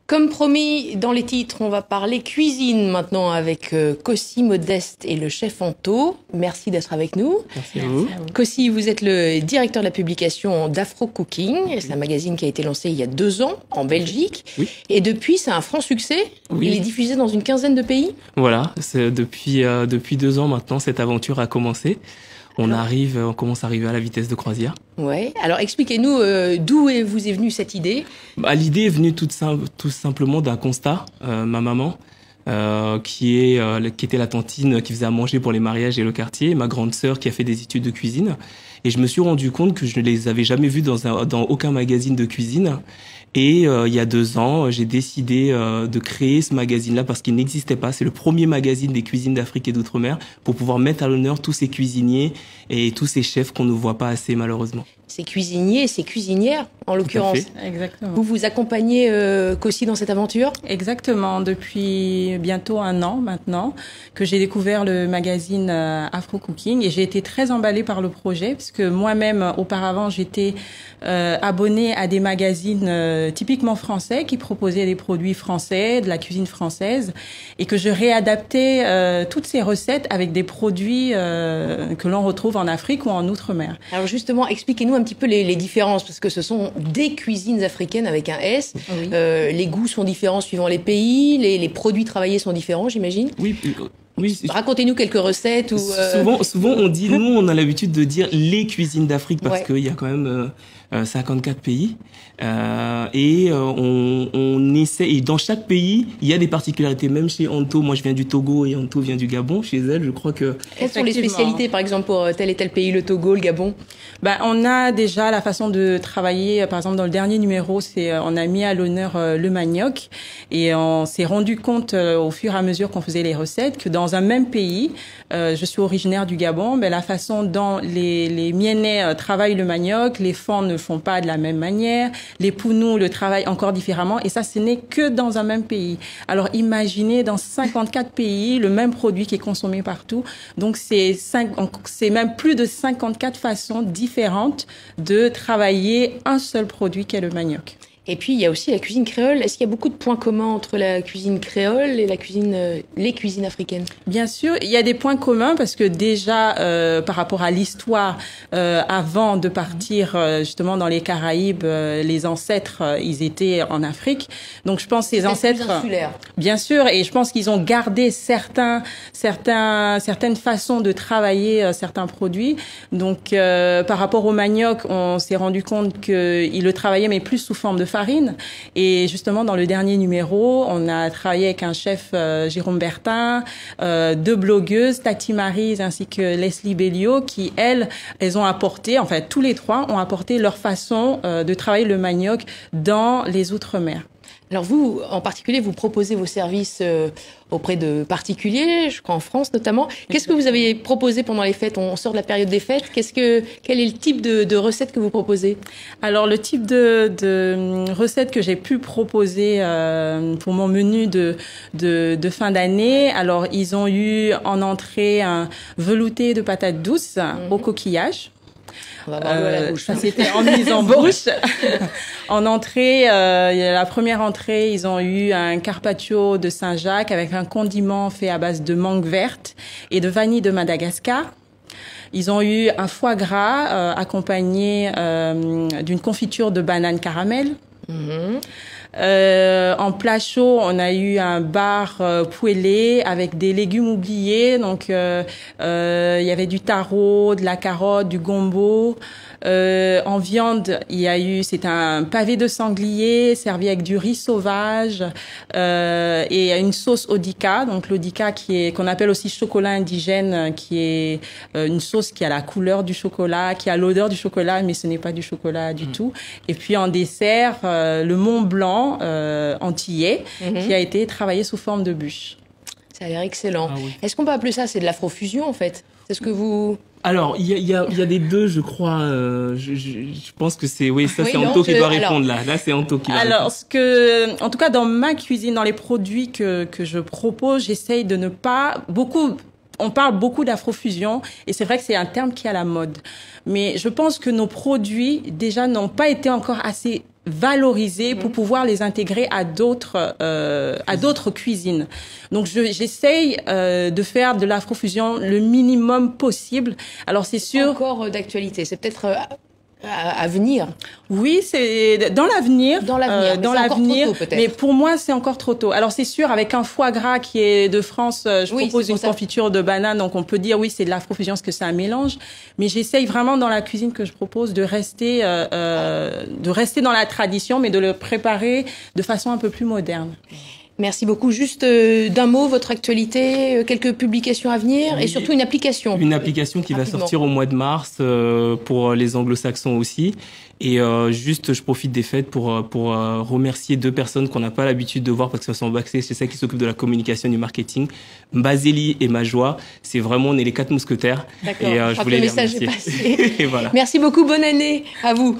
Comme promis, dans les titres, on va parler cuisine maintenant avec Kossi Modeste et le chef Anto. Merci d'être avec nous. Merci à vous. Kossi, vous êtes le directeur de la publication d'Afro Cooking. Oui. C'est un magazine qui a été lancé il y a 2 ans en Belgique. Oui. Et depuis, c'est un franc succès. Oui. Il est diffusé dans une quinzaine de pays. Voilà, c'est depuis 2 ans maintenant, cette aventure a commencé. On commence à arriver à la vitesse de croisière. Ouais. Alors expliquez-nous d'où vous est venue cette idée. L'idée est venue tout simplement d'un constat. Ma maman, qui était la tantine qui faisait à manger pour les mariages et le quartier, ma grande sœur qui a fait des études de cuisine, et je me suis rendu compte que je ne les avais jamais vues dans aucun magazine de cuisine. Et il y a 2 ans, j'ai décidé de créer ce magazine-là parce qu'il n'existait pas. C'est le premier magazine des cuisines d'Afrique et d'Outre-mer pour pouvoir mettre à l'honneur tous ces cuisiniers et tous ces chefs qu'on ne voit pas assez malheureusement. Ces cuisiniers et ces cuisinières, en l'occurrence. Exactement. Vous accompagnez Kossi dans cette aventure? Exactement. Depuis bientôt 1 an maintenant que j'ai découvert le magazine Afro Cooking et j'ai été très emballée par le projet parce que moi-même, auparavant, j'étais abonnée à des magazines typiquement français qui proposaient des produits français, de la cuisine française et que je réadaptais toutes ces recettes avec des produits que l'on retrouve en Afrique ou en Outre-mer. Alors justement, expliquez-nous un petit peu les différences, parce que ce sont des cuisines africaines avec un S. Oui. Les goûts sont différents suivant les pays, les produits travaillés sont différents, j'imagine. Oui. Racontez-nous quelques recettes. Souvent, on dit, nous, on a l'habitude de dire les cuisines d'Afrique parce qu'il y a quand même 54 pays. Et on essaie, et dans chaque pays, il y a des particularités. Même chez Anto, moi je viens du Togo et Anto vient du Gabon. Chez elle, je crois que... Quelles sont les spécialités, par exemple, pour tel et tel pays, le Togo, le Gabon? On a déjà la façon de travailler. Par exemple, dans le dernier numéro, on a mis à l'honneur le manioc. Et on s'est rendu compte au fur et à mesure qu'on faisait les recettes que dans un même pays, je suis originaire du Gabon, mais la façon dont les Mienais travaillent le manioc, les Fans ne font pas de la même manière, les Pounous le travaillent encore différemment, et ça, ce n'est que dans un même pays. Alors, imaginez dans 54 pays le même produit qui est consommé partout. Donc, c'est même plus de 54 façons différentes de travailler un seul produit qu'est le manioc. Et puis, il y a aussi la cuisine créole. Est-ce qu'il y a beaucoup de points communs entre la cuisine créole et les cuisines africaines? Bien sûr, il y a des points communs parce que déjà, par rapport à l'histoire, avant de partir justement dans les Caraïbes, les ancêtres, ils étaient en Afrique. Donc, je pense que ces ancêtres... Bien sûr, et je pense qu'ils ont gardé certaines façons de travailler certains produits. Donc, par rapport au manioc, on s'est rendu compte qu'ils le travaillaient, mais plus sous forme de farine. Et justement, dans le dernier numéro, on a travaillé avec un chef, Jérôme Bertin, 2 blogueuses, Tati Maryse ainsi que Leslie Belliot, qui, elles ont apporté, enfin, tous les 3 ont apporté leur façon de travailler le manioc dans les Outre-mer. Alors vous, en particulier, vous proposez vos services auprès de particuliers, je crois en France notamment. Qu'est-ce que vous avez proposé pendant les fêtes? On sort de la période des fêtes. Quel est le type de recettes que vous proposez? Alors le type de recettes que j'ai pu proposer pour mon menu de fin d'année, alors ils ont eu en entrée un velouté de patates douces au coquillage. On va voir l'eau à la bouche. Ça c'était en mise en bouche. En entrée, la première entrée, ils ont eu un carpaccio de Saint-Jacques avec un condiment fait à base de mangue verte et de vanille de Madagascar. Ils ont eu un foie gras accompagné d'une confiture de banane caramel. En plat chaud, on a eu un bar poêlé avec des légumes oubliés. Donc, il y avait du taro, de la carotte, du gombo. En viande, c'est un pavé de sanglier servi avec du riz sauvage et une sauce odika. Donc l'odika qu'on appelle aussi chocolat indigène, qui est une sauce qui a la couleur du chocolat, qui a l'odeur du chocolat, mais ce n'est pas du chocolat du tout. Et puis en dessert, le Mont Blanc antillais, qui a été travaillé sous forme de bûche. Ça a l'air excellent. Ah oui. Est-ce qu'on peut appeler ça, c'est de l'afrofusion en fait? C'est ce que vous... Alors, il y a des deux, je crois. Je pense que c'est c'est Anto qui doit répondre là. Là, c'est Anto qui va répondre. En tout cas, dans ma cuisine, dans les produits que je propose, j'essaye de ne pas on parle beaucoup d'afrofusion et c'est vrai que c'est un terme qui est à la mode. Mais je pense que nos produits, déjà, n'ont pas été encore assez valoriser pour pouvoir les intégrer à d'autres cuisines. Donc j'essaye de faire de l'afrofusion le minimum possible. Alors c'est sûr. Encore d'actualité, c'est peut-être à venir. Oui, c'est dans l'avenir. Dans l'avenir, mais pour moi, c'est encore trop tôt. Alors c'est sûr, avec un foie gras qui est de France, je propose une confiture de banane, donc on peut dire oui, c'est de l'afrofusion parce que c'est un mélange. Mais j'essaye vraiment dans la cuisine que je propose de rester dans la tradition, mais de le préparer de façon un peu plus moderne. Merci beaucoup. Juste d'un mot, votre actualité, quelques publications à venir et surtout une application. Une application qui va sortir au mois de mars pour les anglo-saxons aussi. Et juste, je profite des fêtes pour remercier 2 personnes qu'on n'a pas l'habitude de voir parce qu'elles sont backstage, c'est celles qui s'occupent de la communication et du marketing. Mbazeli et Majoie, c'est vraiment, on est les 4 mousquetaires. D'accord. Et je voulais les remercier. remercier. Et voilà. Merci beaucoup, bonne année à vous.